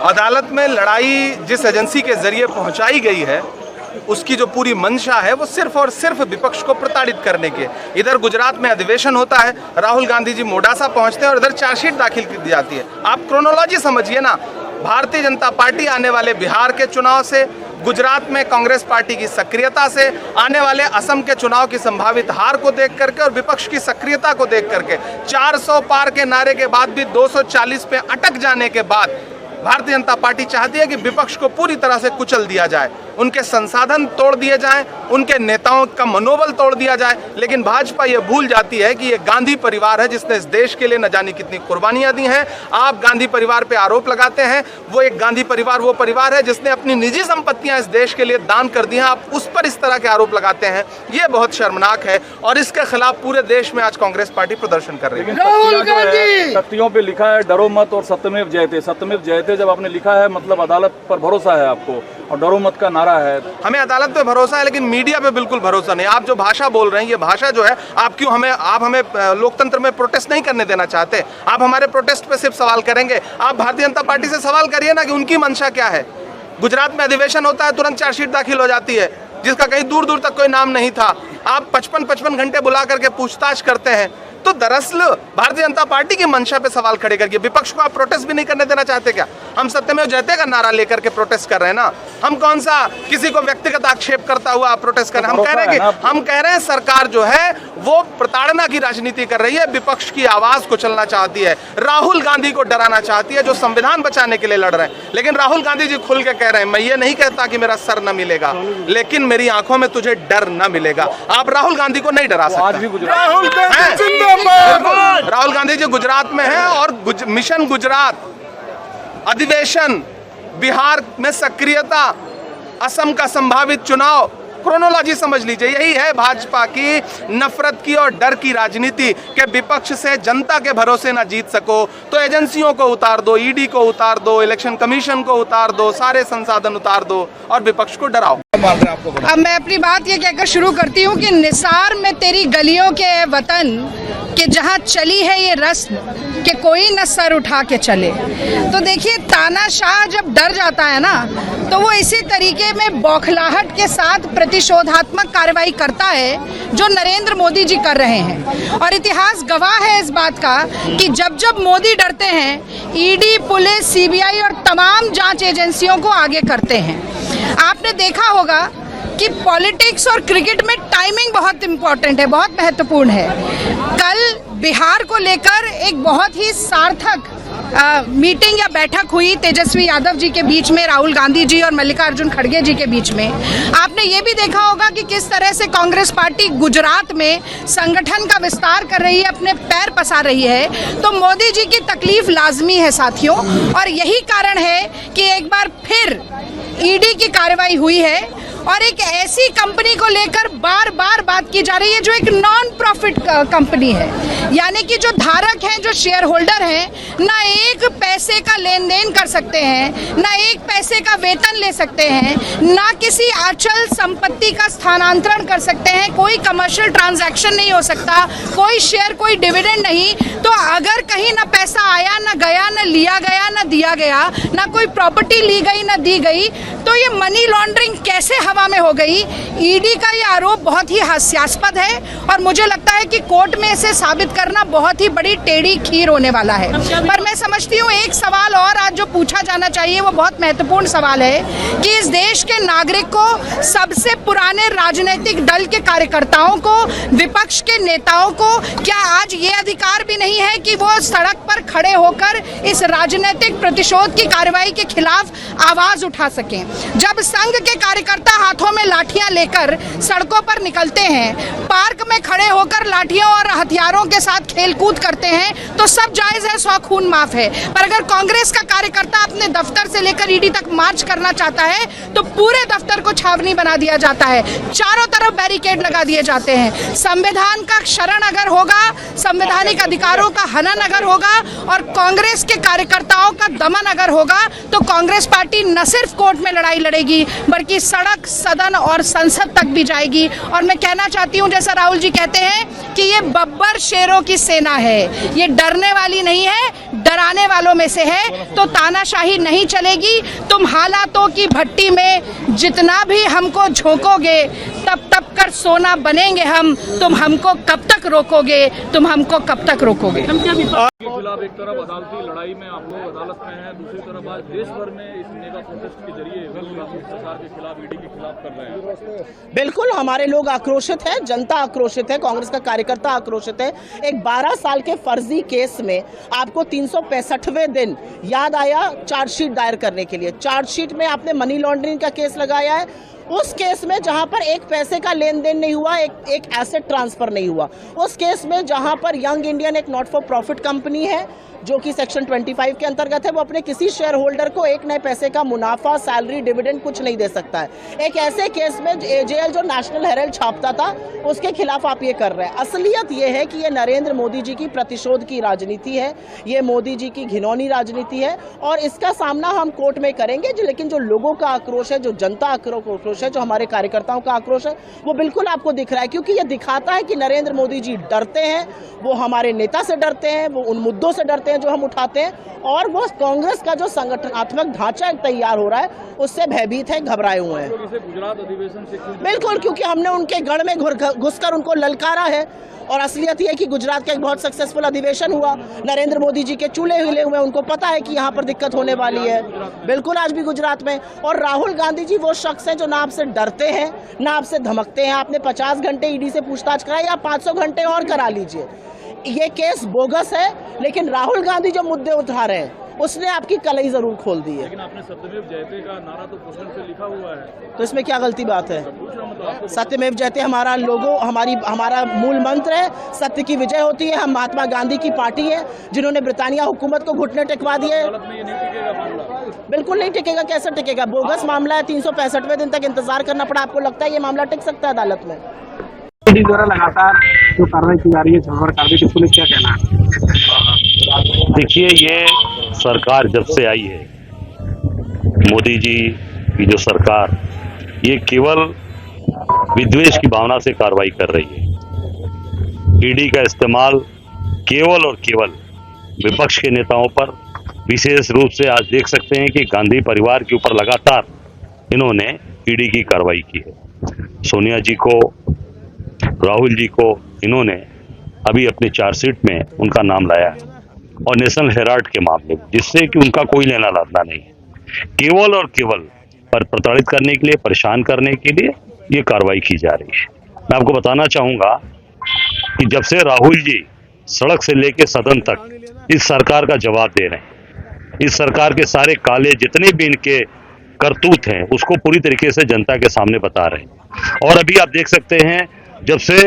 अदालत में लड़ाई जिस एजेंसी के जरिए पहुंचाई गई है उसकी जो पूरी मंशा है वो सिर्फ और सिर्फ विपक्ष को प्रताड़ित करने की है। इधर गुजरात में अधिवेशन होता है, राहुल गांधी जी मोडासा पहुंचते हैं और इधर चार्जशीट दाखिल कर दी जाती है। आप क्रोनोलॉजी समझिए ना। भारतीय जनता पार्टी आने वाले बिहार के चुनाव से, गुजरात में कांग्रेस पार्टी की सक्रियता से, आने वाले असम के चुनाव की संभावित हार को देख करके और विपक्ष की सक्रियता को देख करके 400 पार के नारे के बाद भी 240 पे अटक जाने के बाद भारतीय जनता पार्टी चाहती है कि विपक्ष को पूरी तरह से कुचल दिया जाए, उनके संसाधन तोड़ दिए जाएं, उनके नेताओं का मनोबल तोड़ दिया जाए। लेकिन भाजपा ये भूल जाती है कि ये गांधी परिवार है जिसने इस देश के लिए न जाने कितनी कुर्बानियां दी हैं। आप गांधी परिवार पे आरोप लगाते हैं, वो एक गांधी परिवार वो परिवार है जिसने अपनी निजी संपत्तियां इस देश के लिए दान कर दी हैं। आप उस पर इस तरह के आरोप लगाते हैं, ये बहुत शर्मनाक है और इसके खिलाफ पूरे देश में आज कांग्रेस पार्टी प्रदर्शन कर रही है। तख्तियों पे लिखा है डरो मत और सत्यमेव जयते। सत्यमेव जयते जब आपने लिखा है मतलब अदालत पर भरोसा है आपको, और डरो मत का नारा है। हमें अदालत पे भरोसा है लेकिन मीडिया पे बिल्कुल भरोसा नहीं। आप जो भाषा बोल रहे हैं, ये भाषा जो है आप हमें लोकतंत्र में प्रोटेस्ट नहीं करने देना चाहते। आप हमारे प्रोटेस्ट पे सिर्फ सवाल करेंगे। आप भारतीय जनता पार्टी से सवाल करिए ना कि उनकी मंशा क्या है। गुजरात में अधिवेशन होता है, तुरंत चार्जशीट दाखिल हो जाती है जिसका कहीं दूर दूर तक कोई नाम नहीं था। आप 55 घंटे बुला करके पूछताछ करते हैं। तो दरअसल भारतीय जनता पार्टी की मंशा पे सवाल खड़े करके विपक्ष को आप प्रोटेस्ट भी नहीं करने देना चाहते क्या? हम सत्यमेव जयते का नारा लेकर के प्रोटेस्ट कर रहे हैं ना। हम कौन सा किसी को व्यक्तिगत आक्षेप करता हुआ प्रोटेस्ट कर रहे हैं? हम कह रहे हैं सरकार जो है वो प्रताड़ना की राजनीति कर रही है, विपक्ष की आवाज को चलना चाहती है, राहुल गांधी को डराना चाहती है जो संविधान बचाने के लिए लड़ रहे हैं। लेकिन राहुल गांधी जी खुल के कह रहे हैं, मैं ये नहीं कहता कि मेरा सर न मिलेगा, लेकिन मेरी आंखों में तुझे डर न मिलेगा। आप राहुल गांधी को नहीं डरा सकते। राहुल गांधी जी गुजरात में हैं और मिशन गुजरात, अधिवेशन, बिहार में सक्रियता, असम का संभावित चुनाव, क्रोनोलॉजी समझ लीजिए। यही है भाजपा की नफरत की और डर की राजनीति कि विपक्ष से जनता के भरोसे ना जीत सको तो एजेंसियों को उतार दो, ईडी को उतार दो, इलेक्शन कमीशन को उतार दो, सारे संसाधन उतार दो और विपक्ष को डराओ। अब मैं अपनी बात ये कहकर शुरू करती हूँ कि निसार में तेरी गलियों के वतन कि जहाँ चली है ये रस्म कि कोई न सर उठा के चले। तो देखिए, तानाशाह जब डर जाता है ना तो वो इसी तरीके में बौखलाहट के साथ प्रतिशोधात्मक कार्रवाई करता है जो नरेंद्र मोदी जी कर रहे हैं। और इतिहास गवाह है इस बात का कि जब जब मोदी डरते हैं, ईडी, पुलिस, सीबीआई और तमाम जांच एजेंसियों को आगे करते हैं। आपने देखा होगा कि पॉलिटिक्स और क्रिकेट में टाइमिंग बहुत इम्पोर्टेंट है, बहुत महत्वपूर्ण है। कल बिहार को लेकर एक बहुत ही सार्थक मीटिंग या बैठक हुई तेजस्वी यादव जी के बीच में, राहुल गांधी जी और मल्लिकार्जुन खड़गे जी के बीच में। आपने ये भी देखा होगा कि किस तरह से कांग्रेस पार्टी गुजरात में संगठन का विस्तार कर रही है, अपने पैर पसार रही है। तो मोदी जी की तकलीफ लाजमी है साथियों, और यही कारण है कि एक बार फिर ईडी की कार्रवाई हुई है और एक ऐसी कंपनी को लेकर बार बार बात की जा रही है जो एक नॉन प्रॉफिट कंपनी है, यानी कि जो धारक हैं, जो शेयर होल्डर हैं, ना एक पैसे का लेन देन कर सकते हैं, ना एक पैसे का वेतन ले सकते हैं, ना किसी अचल संपत्ति का स्थानांतरण कर सकते हैं, कोई कमर्शियल ट्रांजैक्शन नहीं हो सकता, कोई शेयर, कोई डिविडेंड नहीं। तो अगर कहीं ना पैसा आया, ना गया, ना लिया गया, ना दिया गया, ना कोई प्रॉपर्टी ली गई, ना दी गई, तो ये मनी लॉन्ड्रिंग कैसे हवा में हो गई? ईडी का ये आरोप बहुत ही हास्यास्पद है और मुझे लगता है कि कोर्ट में इसे साबित करना बहुत ही बड़ी टेढ़ी खीर होने वाला है। पर मैं समझती हूँ एक सवाल और आज जो पूछा जाना चाहिए वो बहुत महत्वपूर्ण सवाल है कि इस देश के नागरिक को, सबसे पुराने राजनीतिक दल के कार्यकर्ताओं को, विपक्ष के नेताओं को क्या आज ये अधिकार भी नहीं है कि वो सड़क पर खड़े होकर इस राजनीतिक प्रतिशोध की कार्रवाई के खिलाफ आवाज उठा सकें? जब संघ के कार्यकर्ता हाथों में लाठियां लेकर सड़कों पर निकलते हैं, पार्क में खड़े होकर लाठियों और हथियारों के साथ खेलकूद करते हैं तो सब जायज़ है, 100 खून माफ है। पर अगर कांग्रेस का कार्यकर्ता अपने दफ्तर से लेकर ईडी तक मार्च करना चाहता है तो पूरे दफ्तर को छावनी बना दिया जाता है, चारों तरफ बैरिकेड लगा दिए जाते हैं। संविधान का क्षरण अगर होगा, संवैधानिक अधिकारों का हनन अगर होगा और कांग्रेस के कार्यकर्ताओं का दमन अगर होगा तो कांग्रेस पार्टी न सिर्फ कोर्ट में लड़ाई लड़ेगी बल्कि सड़क, सदन और संसद तक भी जाएगी। और मैं कहना चाहती हूं, जैसा राहुल जी कहते हैं कि ये बब्बर शेरों की सेना है, ये डरने वाली नहीं है, डराने वालों में से है। तो तानाशाही नहीं चलेगी। तुम हालातों की भट्टी में जितना भी हमको झोंकोगे तब तब कर सोना बनेंगे हम। तुम हमको कब तक रोकोगे, तुम हमको कब तक रोकोगे। के खिलाफ एक तरफ अदालती लड़ाई में आप लोग अदालत में हैं, दूसरी तरफ आज देश भर में इस मेगा प्रोटेस्ट के जरिए सरकार के खिलाफ, ईडी के खिलाफ कर रहे हैं। बिल्कुल, हमारे लोग आक्रोशित हैं, जनता आक्रोशित है, कांग्रेस का कार्यकर्ता आक्रोशित है। एक 12 साल के फर्जी केस में आपको 365वें दिन याद आया चार्जशीट दायर करने के लिए। चार्जशीट में आपने मनी लॉन्ड्रिंग का केस लगाया है। उस केस में जहां पर एक पैसे का लेन देन नहीं हुआ, एक एसेट ट्रांसफर नहीं हुआ। उस केस में जहां पर यंग इंडियन एक नॉट फॉर प्रॉफिट कंपनी है जो कि सेक्शन 25 के अंतर्गत है, वो अपने किसी शेयर होल्डर को एक नए पैसे का मुनाफा, सैलरी, डिविडेंड कुछ नहीं दे सकता है। एक ऐसे केस में एजेएल जो नेशनल हेराल्ड छापता था उसके खिलाफ आप ये कर रहे हैं। असलियत ये है कि ये नरेंद्र मोदी जी की प्रतिशोध की राजनीति है, ये मोदी जी की घिनौनी राजनीति है और इसका सामना हम कोर्ट में करेंगे। लेकिन जो लोगों का आक्रोश है, जो जनता आक्रोश है, जो हमारे कार्यकर्ताओं का आक्रोश है, वो बिल्कुल आपको दिख रहा है, क्योंकि ये दिखाता है कि नरेंद्र मोदी जी डरते हैं, वो हमारे नेता से डरते हैं, वो उन मुद्दों से डरते हैं जो हम उठाते हैं और वो कांग्रेस का जो संगठनात्मक ढांचा तैयार हो रहा है उससे भयभीत है, घबराए हुए हैं। गुजरात अधिवेशन से बिल्कुल, क्योंकि हमने उनके गढ़ में घुसकर उनको ललकारा है और असलियत यह है कि गुजरात का एक बहुत सक्सेसफुल अधिवेशन हुआ। नरेंद्र मोदी जी के चूल्हे हिले हुए, उनको पता है कि यहाँ पर दिक्कत होने वाली है। बिल्कुल, आज भी गुजरात में। और राहुल गांधी जी वो शख्स हैं जो ना आपसे डरते हैं ना आपसे धमकते हैं। आपने 50 घंटे ईडी से पूछताछ कराई, आप 500 घंटे और करा लीजिए। ये केस बोगस है, लेकिन राहुल गांधी जो मुद्दे उठा रहे हैं उसने आपकी कलई जरूर खोल दी है। लेकिन आपने सत्यमेव जयते का नारा तो पोस्टर से लिखा हुआ है, तो इसमें क्या गलती बात है? सत्यमेव जयते हमारा लोगो, हमारा मूल मंत्र है। सत्य की विजय होती है। हम महात्मा गांधी की पार्टी है जिन्होंने ब्रिटानिया हुकूमत को घुटने टेकवा दिए। बिल्कुल नहीं टिकेगा। कैसे टिकेगा? बोगस मामला है, 365वें दिन तक इंतजार करना पड़ा। आपको लगता है ये मामला टिक सकता है अदालत में? ईडी द्वारा लगातार जो कार्रवाई की जा रही है छापा कार्रवाई की, पुलिस क्या कहना है? देखिए, ये सरकार जब से आई है, मोदी जी की जो सरकार, ये केवल विद्वेष की भावना से कार्रवाई कर रही है। ईडी का इस्तेमाल केवल और केवल विपक्ष के नेताओं पर, विशेष रूप से आज देख सकते हैं कि गांधी परिवार के ऊपर लगातार इन्होंने ईडी की कार्रवाई की है। सोनिया जी को, राहुल जी को इन्होंने अभी अपने चार्जशीट में उनका नाम लाया है और नेशनल हेराल्ड के मामले में, जिससे कि उनका कोई लेना लाना नहीं है। केवल और केवल पर प्रताड़ित करने के लिए, परेशान करने के लिए ये कार्रवाई की जा रही है। मैं आपको बताना चाहूंगा कि जब से राहुल जी सड़क से लेकर सदन तक इस सरकार का जवाब दे रहे हैं, इस सरकार के सारे काले जितने भी इनके करतूत हैं उसको पूरी तरीके से जनता के सामने बता रहे हैं। और अभी आप देख सकते हैं, जब से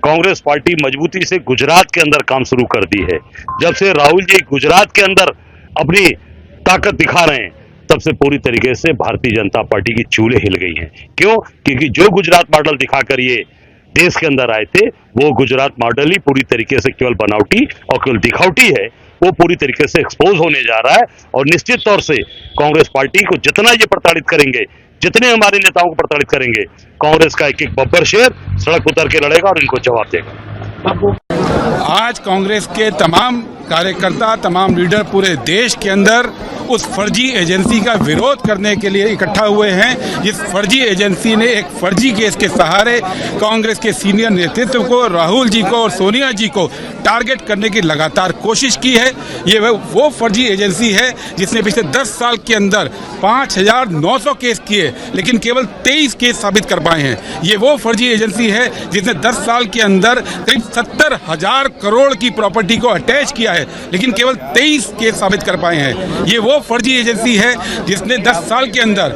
कांग्रेस पार्टी मजबूती से गुजरात के अंदर काम शुरू कर दी है, जब से राहुल जी गुजरात के अंदर अपनी ताकत दिखा रहे हैं, तब से पूरी तरीके से भारतीय जनता पार्टी की चूल्हे हिल गई हैं। क्यों? क्योंकि जो गुजरात मॉडल दिखाकर ये देश के अंदर आए थे, वो गुजरात मॉडल ही पूरी तरीके से केवल बनावटी और केवल दिखावटी है। वो पूरी तरीके से एक्सपोज होने जा रहा है और निश्चित तौर से कांग्रेस पार्टी को जितना ये प्रताड़ित करेंगे, जितने हमारे नेताओं को प्रताड़ित करेंगे, कांग्रेस का एक एक बब्बर शेर सड़क उतर के लड़ेगा और इनको जवाब देगा। आज कांग्रेस के तमाम कार्यकर्ता, तमाम लीडर पूरे देश के अंदर उस फर्जी एजेंसी का विरोध करने के लिए इकट्ठा हुए हैं। जिस फर्जी एजेंसी ने एक फर्जी केस के सहारे कांग्रेस के सीनियर नेतृत्व को, राहुल जी को और सोनिया जी को टारगेट करने की लगातार कोशिश की है। ये वो फर्जी एजेंसी है जिसने पिछले 10 साल के अंदर 5,900 केस किए, लेकिन केवल 23 केस साबित कर पाए हैं। ये वो फर्जी एजेंसी है जिसने 10 साल के अंदर करीब 70,000 करोड़ की प्रॉपर्टी को अटैच किया है, लेकिन केवल 23 केस साबित कर पाए हैं। ये वो फर्जी एजेंसी है जिसने 10 साल के अंदर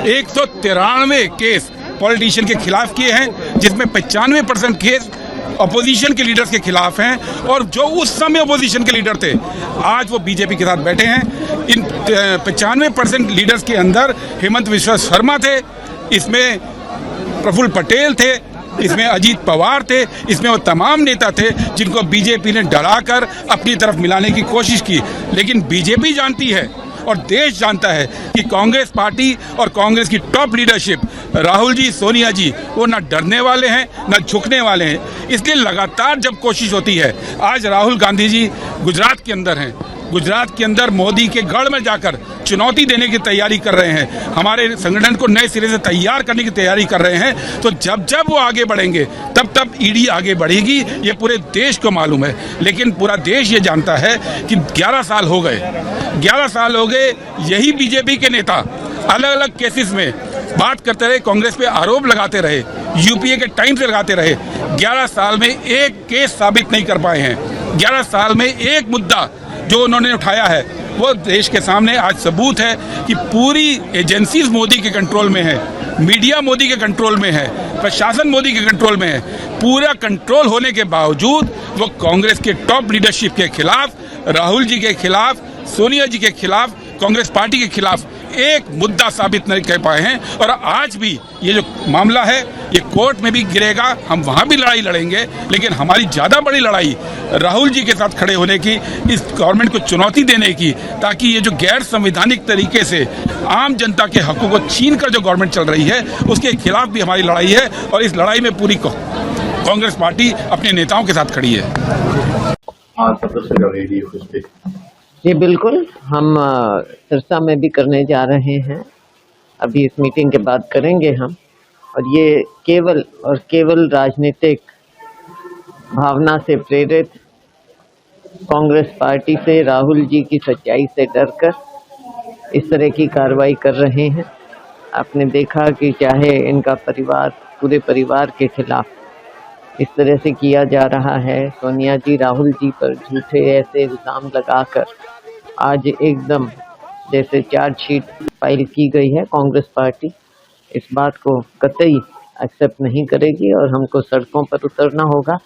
193 केस पॉलिटिशियन के खिलाफ किए हैं, जिसमें 95% केस अपोजिशन के लीडर्स के खिलाफ हैं, और जो उस समय अपोजिशन के लीडर थे आज वो बीजेपी के साथ बैठे हैं। इन 95% लीडर्स के अंदर हेमंत विश्व शर्मा थे, इसमें प्रफुल्ल पटेल थे, इसमें अजीत पवार थे, इसमें वो तमाम नेता थे जिनको बीजेपी ने डराकर अपनी तरफ मिलाने की कोशिश की। लेकिन बीजेपी जानती है और देश जानता है कि कांग्रेस पार्टी और कांग्रेस की टॉप लीडरशिप राहुल जी, सोनिया जी, वो ना डरने वाले हैं ना झुकने वाले हैं। इसलिए लगातार जब कोशिश होती है, आज राहुल गांधी जी गुजरात के अंदर हैं, गुजरात के अंदर मोदी के गढ़ में जाकर चुनौती देने की तैयारी कर रहे हैं, हमारे संगठन को नए सिरे से तैयार करने की तैयारी कर रहे हैं। तो जब जब वो आगे बढ़ेंगे तब तब ईडी आगे बढ़ेगी, ये पूरे देश को मालूम है। लेकिन पूरा देश ये जानता है कि 11 साल हो गए, 11 साल हो गए यही बीजेपी के नेता अलग अलग केसेस में बात करते रहे, कांग्रेस पे आरोप लगाते रहे, यूपीए के टाइम से लगाते रहे। 11 साल में एक केस साबित नहीं कर पाए हैं। 11 साल में एक मुद्दा जो उन्होंने उठाया है वो देश के सामने आज सबूत है कि पूरी एजेंसीज मोदी के कंट्रोल में है, मीडिया मोदी के कंट्रोल में है, प्रशासन मोदी के कंट्रोल में है। पूरा कंट्रोल होने के बावजूद वो कांग्रेस के टॉप लीडरशिप के खिलाफ, राहुल जी के खिलाफ, सोनिया जी के खिलाफ, कांग्रेस पार्टी के खिलाफ एक मुद्दा साबित नहीं कर पाए हैं। और आज भी ये जो मामला है ये कोर्ट में भी गिरेगा, हम वहाँ भी लड़ाई लड़ेंगे, लेकिन हमारी ज़्यादा बड़ी लड़ाई राहुल जी के साथ खड़े होने की, इस गवर्नमेंट को चुनौती देने की, ताकि ये जो गैर संवैधानिक तरीके से आम जनता के हकों को छीन कर जो गवर्नमेंट चल रही है उसके खिलाफ भी हमारी लड़ाई है। और इस लड़ाई में पूरी कांग्रेस पार्टी अपने नेताओं के साथ खड़ी है। जी बिल्कुल, हम सिरसा में भी करने जा रहे हैं, अभी इस मीटिंग के बाद करेंगे हम। और ये केवल और केवल राजनीतिक भावना से प्रेरित कांग्रेस पार्टी से, राहुल जी की सच्चाई से डरकर इस तरह की कार्रवाई कर रहे हैं। आपने देखा कि चाहे इनका परिवार, पूरे परिवार के खिलाफ इस तरह से किया जा रहा है, सोनिया जी राहुल जी पर झूठे ऐसे इल्ज़ाम लगाकर आज एकदम जैसे चार्जशीट फाइल की गई है। कांग्रेस पार्टी इस बात को कतई एक्सेप्ट नहीं करेगी और हमको सड़कों पर उतरना होगा।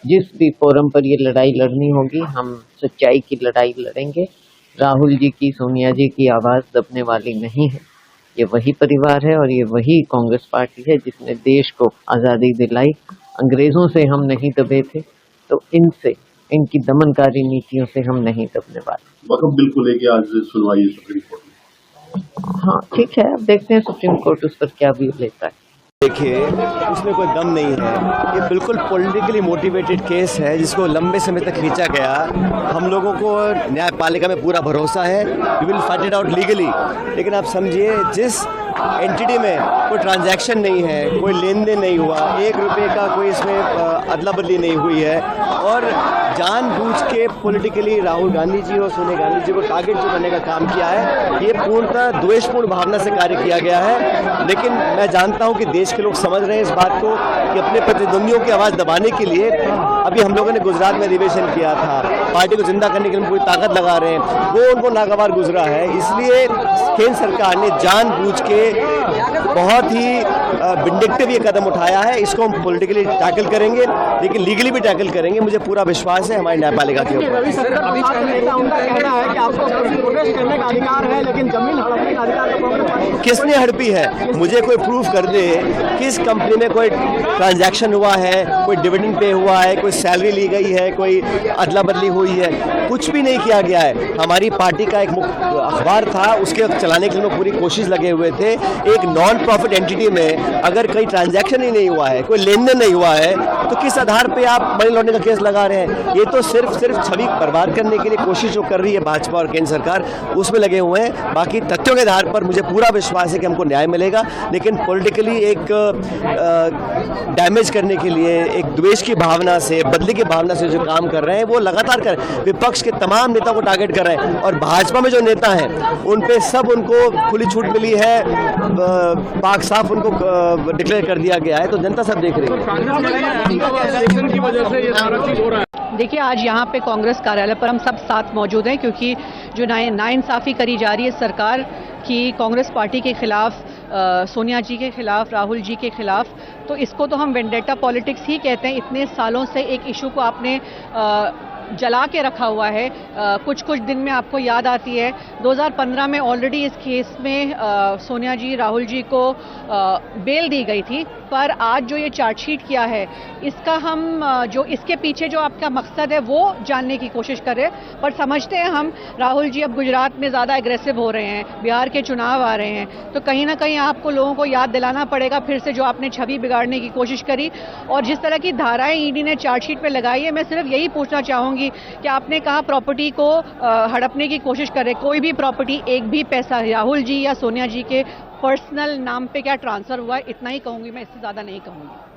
जिस भी फोरम पर ये लड़ाई लड़नी होगी, हम सच्चाई की लड़ाई लड़ेंगे। राहुल जी की, सोनिया जी की आवाज़ दबने वाली नहीं है। ये वही परिवार है और ये वही कांग्रेस पार्टी है जिसने देश को आज़ादी दिलाई। अंग्रेज़ों से हम नहीं दबे थे, तो इनसे, इनकी दमनकारी नीतियों से हम नहीं दबने वाले। बिल्कुल है कि आज सुनवाई सुप्रीम कोर्ट में। हाँ ठीक है, अब देखते हैं सुप्रीम कोर्ट उस पर क्या व्यू लेता है। देखिए, इसमें कोई दम नहीं है, ये बिल्कुल पॉलिटिकली मोटिवेटेड केस है जिसको लंबे समय तक खींचा गया। हम लोगों को न्यायपालिका में पूरा भरोसा है, we will fight it out legally. लेकिन आप समझिए, जिस एंटिटी में कोई ट्रांजैक्शन नहीं है, कोई लेन देन नहीं हुआ, 1 रुपये का कोई इसमें अदला बदली नहीं हुई है, और जानबूझ के पॉलिटिकली राहुल गांधी जी और सोनिया गांधी जी को टारगेट जो करने का काम किया है, ये पूर्णतः द्वेषपूर्ण भावना से कार्य किया गया है। लेकिन मैं जानता हूं कि देश के लोग समझ रहे हैं इस बात को कि अपने प्रतिद्वंदियों की आवाज़ दबाने के लिए अभी हम लोगों ने गुजरात में अधिवेशन किया था, पार्टी को जिंदा करने के लिए पूरी ताकत लगा रहे हैं, वो उनको नागवार गुजरा है। इसलिए केंद्र सरकार ने जानबूझ के बहुत ही विंडिक्टिव ये कदम उठाया है। इसको हम पॉलिटिकली टैकल करेंगे, लेकिन लीगली भी टैकल करेंगे। मुझे पूरा विश्वास है हमारी न्यायपालिका के ऊपर। किसने हड़पी है? मुझे कोई प्रूफ कर दे किस कंपनी में कोई ट्रांजैक्शन हुआ है, कोई डिविडेंड पे हुआ है, कोई सैलरी ली गई है, कोई अदला बदली हुई है। कुछ भी नहीं किया गया है। हमारी पार्टी का एक अखबार था, उसके चलाने के लिए पूरी कोशिश लगे हुए थे। एक नॉन प्रॉफिट एंटिटी में अगर कोई ट्रांजैक्शन ही नहीं हुआ है, कोई लेन देन नहीं हुआ है, तो किस आधार पे आप मनी लॉन्ड्रिंग का केस लगा रहे हैं? ये तो सिर्फ छवि बर्बाद करने के लिए कोशिश जो कर रही है भाजपा और केंद्र सरकार, उसमें लगे हुए हैं। बाकी तथ्यों के आधार पर मुझे पूरा विश्वास है कि हमको न्याय मिलेगा। लेकिन पॉलिटिकली एक डैमेज करने के लिए, एक द्वेष की भावना से, बदले की भावना से जो काम कर रहे हैं वो लगातार कर, विपक्ष के तमाम नेताओं को टारगेट कर रहे हैं। और भाजपा में जो नेता हैं उन पे सब उनको खुली छूट मिली है, पाक साफ उनको डिक्लेयर कर दिया गया है, तो जनता सब देख रही है। देखिए, आज यहाँ पे कांग्रेस कार्यालय पर हम सब साथ मौजूद हैं, क्योंकि जो नाइंसाफ़ी करी जा रही है सरकार की कांग्रेस पार्टी के खिलाफ सोनिया जी के खिलाफ, राहुल जी के खिलाफ, तो इसको तो हम वेंडेटा पॉलिटिक्स ही कहते हैं। इतने सालों से एक इशू को आपने जला के रखा हुआ है। कुछ दिन में आपको याद आती है 2015 में ऑलरेडी इस केस में सोनिया जी, राहुल जी को बेल दी गई थी, पर आज जो ये चार्जशीट किया है इसका हम जो इसके पीछे जो आपका मकसद है वो जानने की कोशिश कर रहे हैं। पर समझते हैं हम, राहुल जी अब गुजरात में ज़्यादा एग्रेसिव हो रहे हैं, बिहार के चुनाव आ रहे हैं, तो कहीं ना कहीं आपको लोगों को याद दिलाना पड़ेगा फिर से जो आपने छवि बिगाड़ने की कोशिश करी। और जिस तरह की धाराएं ईडी ने चार्जशीट पे लगाई है, मैं सिर्फ यही पूछना चाहूँगी कि आपने कहा प्रॉपर्टी को हड़पने की कोशिश करे, कोई भी प्रॉपर्टी, एक भी पैसा राहुल जी या सोनिया जी के पर्सनल नाम पे क्या ट्रांसफर हुआ है, इतना ही कहूंगी मैं, इससे ज्यादा नहीं कहूंगी।